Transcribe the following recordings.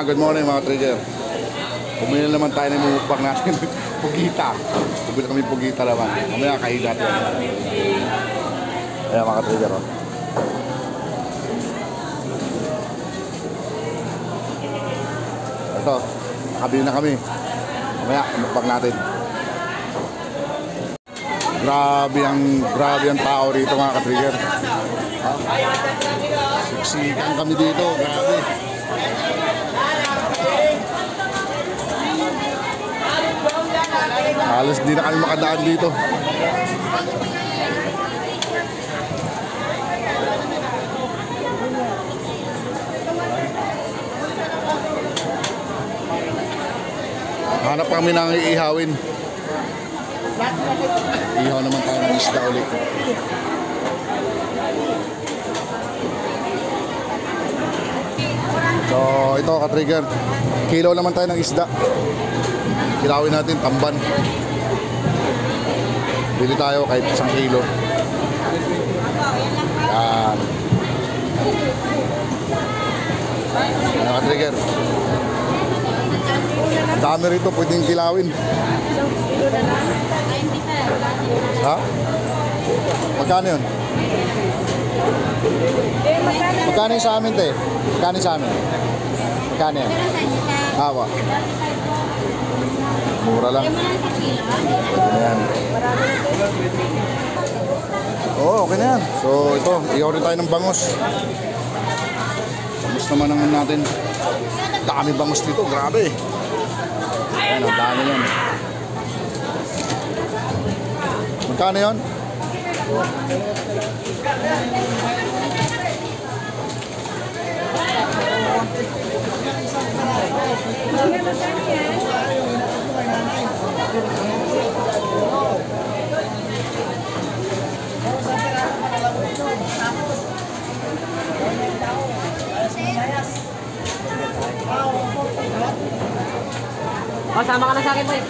Good morning mga trigger. Bumili naman tayo ng mukbang natin. Pugita. Bumili kami pugita naman. Mamaya kahigat yan. Ayan mga trigger. Oh. Ito. Nakabili na kami. Mamaya mukbang natin. Grabe ang tao rito mga ka-trigger. Siksikan kami dito. Grabe. Halos di na kami makadaan dito. Hanap kami ng iihawin. Ihaw naman tayo ng isda ulit. So ito ka-trigger, kilo naman tayo ng isda. Kilawin natin, tamban. Bili tayo kahit 1 kilo. Yan. Yan ka-trigger. Ang dami rito, pwedeng kilawin. Ha? Magkano yun? Magkano yung sa amin, te? Magkano yung sa amin? Magkano yun? Hawa. Mura lang. Ayan. Oo, okay na yan. So, ito. Ihaw rin tayo ng bangos. Bangos naman ang natin. Dami bangos dito. Grabe. Ayan, ang dami yan. Magkano yun? Oh, sama ka na sa akin, boy.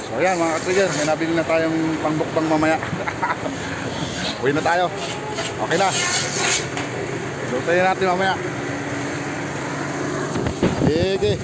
So ayan mga ka-trigger, may nabili na tayong pangbukbang mamaya. Uwi na tayo. Okay na. Lutuin natin mamaya. Sige.